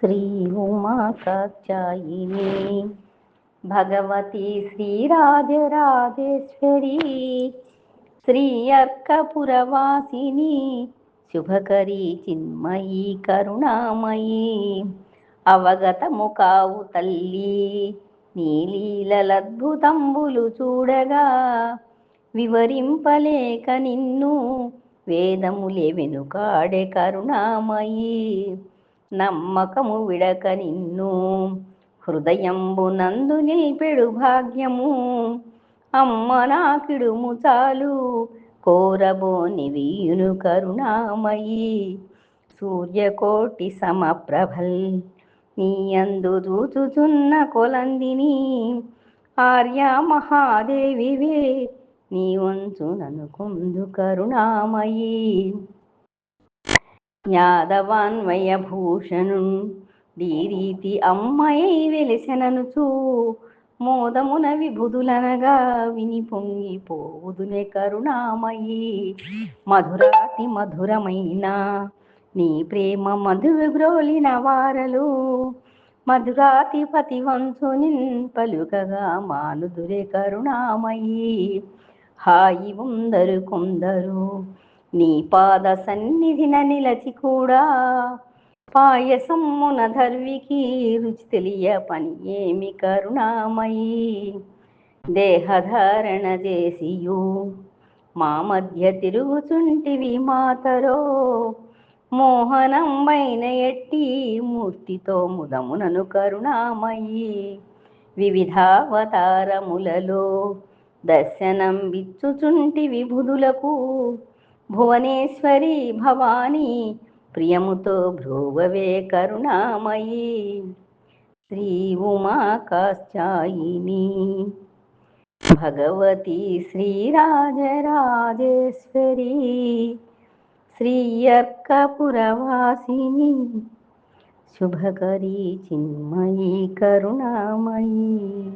శ్రీ ఉమా కాత్యాయిని భగవతి శ్రీరాజరాజేశ్వరి శ్రీ అర్కపురవాసిని శుభకరీ చిన్మయీ కరుణామయీ అవగతము కావు తల్లి నీలీలద్భుతంబులు చూడగా వివరింపలేక నిన్ను వేదములే వెనుకాడే కరుణామయీ నమ్మకము విడక నిన్ను హృదయంబునందు నిల్పెడు భాగ్యము అమ్మ నాకిడుము చాలు కోరబోని వీయును కరుణామయీ సూర్యకోటి సమప్రభల్ నీయందు దూచుచున్న కొలందిని ఆర్యా మహాదేవివే నీ వంచు ననుకుందు కరుణామయీ యాదవాన్వయభూషణు ఈ రీతి అమ్మయై వెలిసెననుచూ మోదమున విభుదులనగా విని పొంగిపోవుదునే కరుణామయీ మధురాతి మధురమైన నీ ప్రేమ మధుగ్రోలిన వారలు మధురాతిపతి వంశునిన్ పలుకగా మానుదురే కరుణామయీ హాయి ఉందరు కొందరు నీ పాద సన్నిధిన నిలచి కూడా పాయసమ్మున ధర్వికి రుచి తెలియ పని ఏమి కరుణామయీ దేహధారణ చేసియు మా మధ్య తిరుగుచుంటివి మాతరో మోహనంబైన ఎట్టి మూర్తితో ముదమునను కరుణామయీ వివిధావతారములలో దర్శనం బిచ్చుచుంటివి బుధులకు భువనేశ్వరి భవానీ ప్రియముతో భ్రువవే కరుణామయీ శ్రీ ఉమా కాత్యాయిని భగవతి శ్రీరాజరాజేశ్వరి శ్రీ అర్కపురవాసిని శుభకరీ చిన్మయీ కరుణామయీ